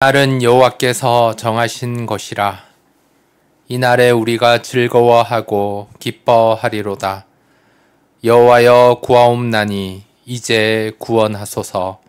날은 여호와께서 정하신 것이라. 이날에 우리가 즐거워하고 기뻐하리로다. 여호와여 구하옵나니 이제 구원하소서.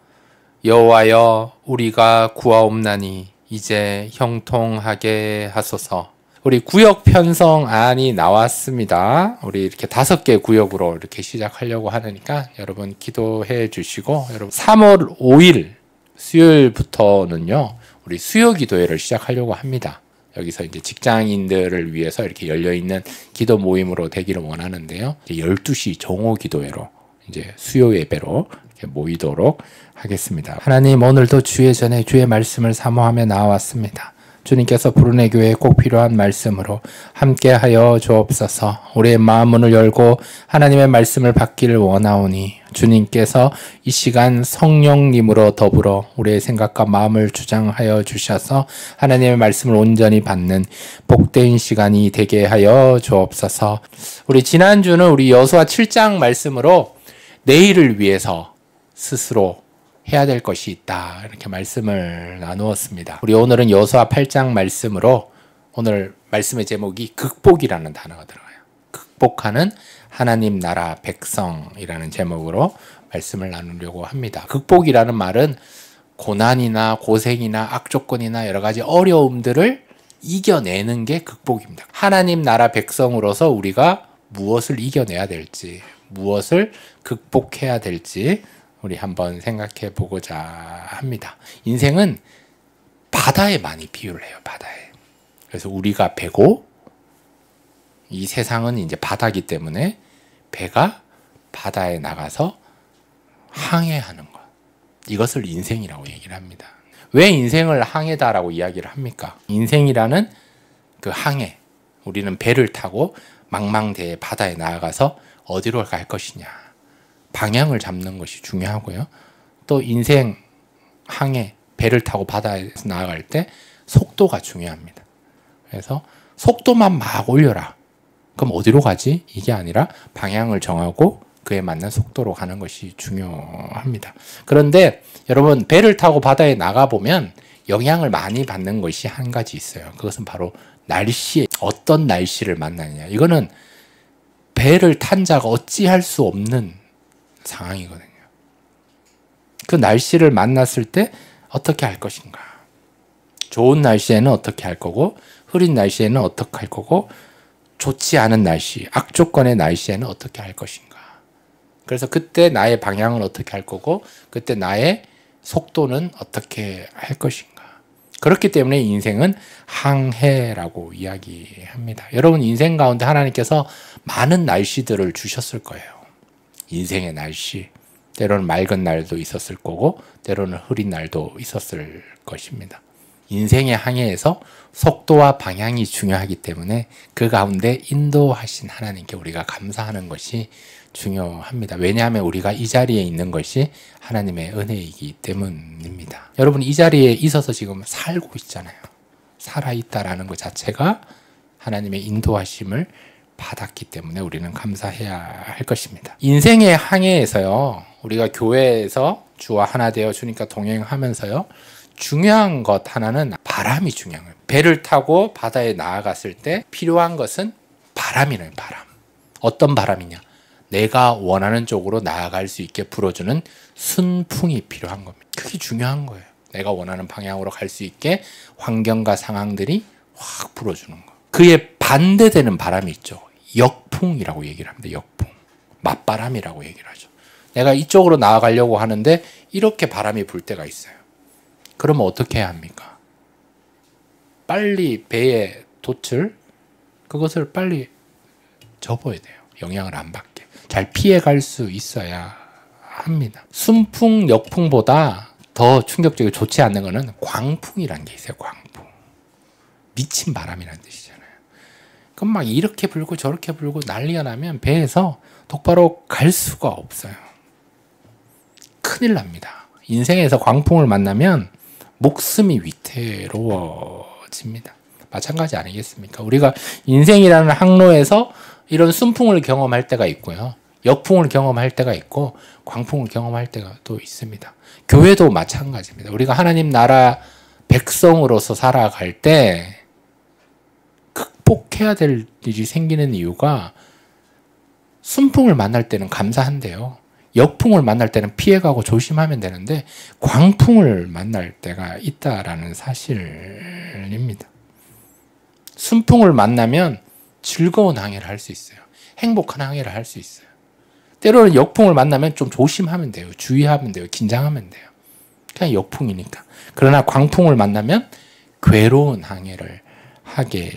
여호와여 우리가 구하옵나니 이제 형통하게 하소서. 우리 구역 편성안이 나왔습니다. 우리 이렇게 5개 구역으로 이렇게 시작하려고 하니까 여러분 기도해 주시고, 여러분 3월 5일 수요일부터는요 우리 수요 기도회를 시작하려고 합니다. 여기서 이제 직장인들을 위해서 이렇게 열려있는 기도 모임으로 되기를 원하는데요. 12시 정오 기도회로 이제 수요 예배로 이렇게 모이도록 하겠습니다. 하나님, 오늘도 주의 전에 주의 말씀을 사모하며 나왔습니다. 주님께서 부르네 교회에 꼭 필요한 말씀으로 함께하여 주옵소서. 우리의 마음 문을 열고 하나님의 말씀을 받기를 원하오니 주님께서 이 시간 성령님으로 더불어 우리의 생각과 마음을 주장하여 주셔서 하나님의 말씀을 온전히 받는 복된 시간이 되게 하여 주옵소서. 우리 지난주는 우리 여호수아 7장 말씀으로 내일을 위해서 스스로 해야 될 것이 있다, 이렇게 말씀을 나누었습니다. 우리 오늘은 여호수아 8장 말씀으로 오늘 말씀의 제목이 극복이라는 단어가 들어가요. 극복하는 하나님 나라 백성이라는 제목으로 말씀을 나누려고 합니다. 극복이라는 말은 고난이나 고생이나 악조건이나 여러 가지 어려움들을 이겨내는 게 극복입니다. 하나님 나라 백성으로서 우리가 무엇을 이겨내야 될지, 무엇을 극복해야 될지 우리 한번 생각해 보고자 합니다. 인생은 바다에 많이 비유를 해요. 바다에. 그래서 우리가 배고 이 세상은 이제 바다기 때문에 배가 바다에 나가서 항해하는 것, 이것을 인생이라고 얘기를 합니다. 왜 인생을 항해다라고 이야기를 합니까? 인생이라는 그 항해, 우리는 배를 타고 망망대해 바다에 나아가서 어디로 갈 것이냐, 방향을 잡는 것이 중요하고요. 또 인생 항해, 배를 타고 바다에서 나아갈 때 속도가 중요합니다. 그래서 속도만 막 올려라. 그럼 어디로 가지? 이게 아니라 방향을 정하고 그에 맞는 속도로 가는 것이 중요합니다. 그런데 여러분, 배를 타고 바다에 나가보면 영향을 많이 받는 것이 한 가지 있어요. 그것은 바로 날씨, 어떤 날씨를 만나느냐. 이거는 배를 탄 자가 어찌할 수 없는 상황이거든요. 그 날씨를 만났을 때 어떻게 할 것인가? 좋은 날씨에는 어떻게 할 거고, 흐린 날씨에는 어떻게 할 거고, 좋지 않은 날씨, 악조건의 날씨에는 어떻게 할 것인가? 그래서 그때 나의 방향은 어떻게 할 거고, 그때 나의 속도는 어떻게 할 것인가? 그렇기 때문에 인생은 항해라고 이야기합니다. 여러분, 인생 가운데 하나님께서 많은 날씨들을 주셨을 거예요. 인생의 날씨, 때로는 맑은 날도 있었을 거고 때로는 흐린 날도 있었을 것입니다. 인생의 항해에서 속도와 방향이 중요하기 때문에 그 가운데 인도하신 하나님께 우리가 감사하는 것이 중요합니다. 왜냐하면 우리가 이 자리에 있는 것이 하나님의 은혜이기 때문입니다. 여러분, 이 자리에 있어서 지금 살고 있잖아요. 살아있다라는 것 자체가 하나님의 인도하심을 받았기 때문에 우리는 감사해야 할 것입니다. 인생의 항해에서요, 우리가 교회에서 주와 하나 되어 주님과 동행하면서요, 중요한 것 하나는 바람이 중요한 거예요. 배를 타고 바다에 나아갔을 때 필요한 것은 바람이래요. 바람. 어떤 바람이냐? 내가 원하는 쪽으로 나아갈 수 있게 불어주는 순풍이 필요한 겁니다. 그게 중요한 거예요. 내가 원하는 방향으로 갈 수 있게 환경과 상황들이 확 불어주는 거. 그에 반대되는 바람이 있죠. 역풍이라고 얘기를 합니다. 역풍. 맞바람이라고 얘기를 하죠. 내가 이쪽으로 나아가려고 하는데 이렇게 바람이 불 때가 있어요. 그러면 어떻게 해야 합니까? 빨리 배의 돛을, 그것을 빨리 접어야 돼요. 영향을 안 받게. 잘 피해갈 수 있어야 합니다. 순풍, 역풍보다 더 충격적이고 좋지 않는 것은 광풍이라는 게 있어요. 광풍. 미친 바람이라는 뜻이잖아요. 그럼 막 이렇게 불고 저렇게 불고 난리가 나면 배에서 똑바로 갈 수가 없어요. 큰일 납니다. 인생에서 광풍을 만나면 목숨이 위태로워집니다. 마찬가지 아니겠습니까? 우리가 인생이라는 항로에서 이런 순풍을 경험할 때가 있고요. 역풍을 경험할 때가 있고 광풍을 경험할 때가 또 있습니다. 교회도 마찬가지입니다. 우리가 하나님 나라 백성으로서 살아갈 때 극복해야 될 일이 생기는 이유가 순풍을 만날 때는 감사한데요. 역풍을 만날 때는 피해가고 조심하면 되는데 광풍을 만날 때가 있다라는 사실입니다. 순풍을 만나면 즐거운 항해를 할 수 있어요. 행복한 항해를 할 수 있어요. 때로는 역풍을 만나면 좀 조심하면 돼요. 주의하면 돼요. 긴장하면 돼요. 그냥 역풍이니까. 그러나 광풍을 만나면 괴로운 항해를 하게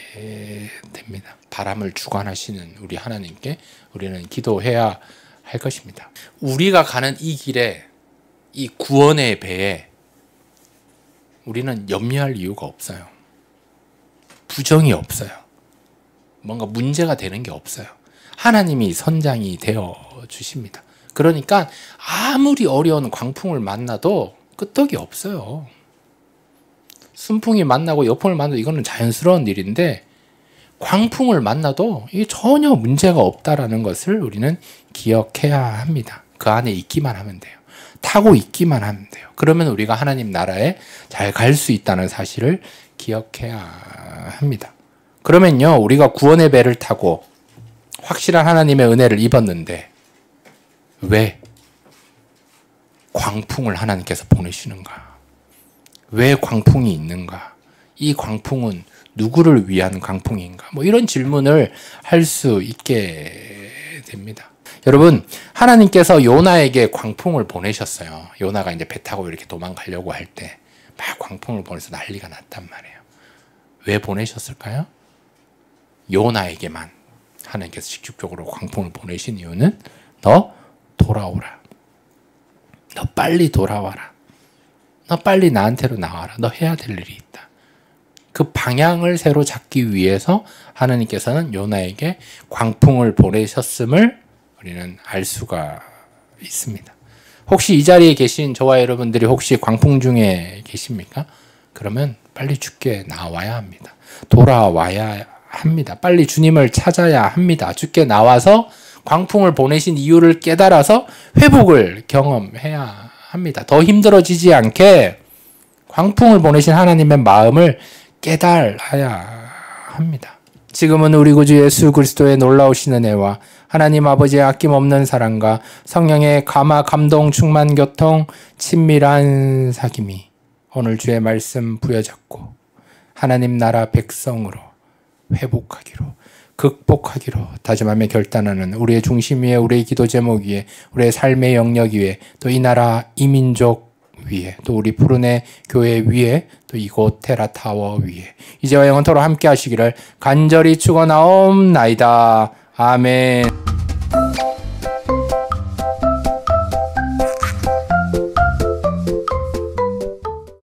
됩니다. 바람을 주관하시는 우리 하나님께 우리는 기도해야 할 것입니다. 우리가 가는 이 길에, 이 구원의 배에 우리는 염려할 이유가 없어요. 부정이 없어요. 뭔가 문제가 되는 게 없어요. 하나님이 선장이 되어 주십니다. 그러니까 아무리 어려운 광풍을 만나도 끄떡이 없어요. 순풍이 만나고 역풍을 만나도 이거는 자연스러운 일인데 광풍을 만나도 이게 전혀 문제가 없다라는 것을 우리는 기억해야 합니다. 그 안에 있기만 하면 돼요. 타고 있기만 하면 돼요. 그러면 우리가 하나님 나라에 잘 갈 수 있다는 사실을 기억해야 합니다. 그러면요, 우리가 구원의 배를 타고 확실한 하나님의 은혜를 입었는데 왜 광풍을 하나님께서 보내시는가? 왜 광풍이 있는가? 이 광풍은 누구를 위한 광풍인가? 뭐 이런 질문을 할 수 있게 됩니다. 여러분, 하나님께서 요나에게 광풍을 보내셨어요. 요나가 이제 배 타고 이렇게 도망가려고 할 때 막 광풍을 보내서 난리가 났단 말이에요. 왜 보내셨을까요? 요나에게만 하나님께서 직접적으로 광풍을 보내신 이유는 너 돌아오라. 너 빨리 돌아와라. 너 빨리 나한테로 나와라. 너 해야 될 일이 있다. 그 방향을 새로 잡기 위해서 하나님께서는 요나에게 광풍을 보내셨음을 우리는 알 수가 있습니다. 혹시 이 자리에 계신 저와 여러분들이 혹시 광풍 중에 계십니까? 그러면 빨리 주께 나와야 합니다. 돌아와야 합니다. 빨리 주님을 찾아야 합니다. 주께 나와서 광풍을 보내신 이유를 깨달아서 회복을 경험해야 합니다. 더 힘들어지지 않게 광풍을 보내신 하나님의 마음을 깨달아야 합니다. 지금은 우리 구주 예수 그리스도의 놀라우신 은혜와 하나님 아버지의 아낌없는 사랑과 성령의 감화 감동 충만 교통 친밀한 사귐이 오늘 주의 말씀 부여잡고 하나님 나라 백성으로 회복하기로 극복하기로 다짐하며 결단하는 우리의 중심 위에 우리의 기도 제목 위에 우리의 삶의 영역 위에 또 이 나라 이 민족 위에 또 우리 푸른의 교회 위에 또 이곳 테라타워 위에 이제와 영원토록 함께 하시기를 간절히 축원하옵나이다. 아멘.